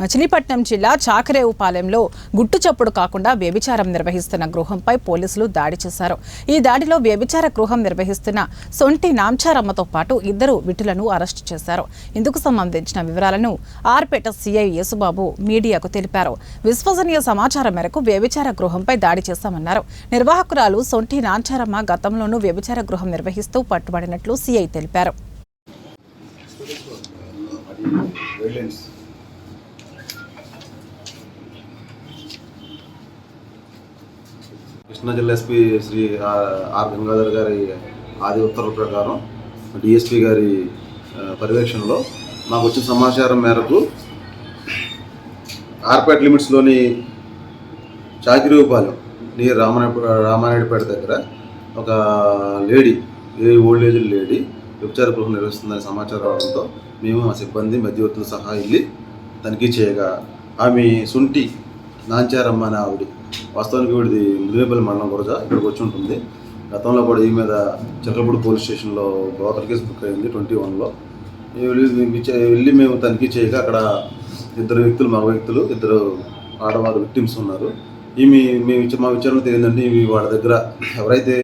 మచిలీపట్నం జిల్లా చాకరేవుపాలెంలో గుట్టు చప్పుడు కాకుండా వ్యభిచారం నిర్వహిస్తున్న గృహంపై పోలీసులు దాడి చేశారు. ఈ దాడిలో వ్యభిచార గృహం నిర్వహిస్తున్న సొంటి నాంచారమ్మతో పాటు ఇద్దరు విటులను అరెస్టు చేశారు. ఇందుకు సంబంధించిన వివరాలను ఆర్పేట సీఐ యేసుబాబు మీడియాకు తెలిపారు. విశ్వసనీయ సమాచారం మేరకు వ్యభిచార గృహంపై దాడి చేశామన్నారు. నిర్వాహకురాలు సొంటి నాంచారమ్మ గతంలోనూ వ్యభిచార గృహం నిర్వహిస్తూ పట్టుబడినట్లు సీఐ తెలిపారు. కృష్ణా జిల్లా ఎస్పీ శ్రీ ఆర్ గంగాధర్ గారి ఆది ఉత్తర్వుల ప్రకారం డిఎస్పీ గారి పర్యవేక్షణలో మాకు వచ్చిన సమాచారం మేరకు ఆర్పేట లిమిట్స్లోని చాకిరేవుపాలెం నియర్ రామానాయుడుపేట దగ్గర ఒక లేడీ ఓల్డ్ ఏజ్ లేడీ వ్యభిచార గృహం నిర్వహిస్తుందని సమాచారం రావడంతో మేము మా సిబ్బంది మధ్యవర్తులు సహా వెళ్ళి తనిఖీ చేయగా ఆమె సొంటి నాంచారమ్మ అనే ఆవిడ వాస్తవానికి వీడిది ముదినేపల్లి మండలం గురజ ఇక్కడికి వచ్చి ఉంటుంది. గతంలో కూడా ఈ మీద చిలకలపూడి పోలీస్ స్టేషన్లో బ్రోకర్ కేసు బుక్ అయింది 21లో. వెళ్ళి మేము తనిఖీ చేయగా అక్కడ ఇద్దరు వ్యక్తులు మగ వ్యక్తులు ఇద్దరు ఆడవారు విక్టిమ్స్ ఉన్నారు. మా విచారణ తెలియదండి వాళ్ళ దగ్గర ఎవరైతే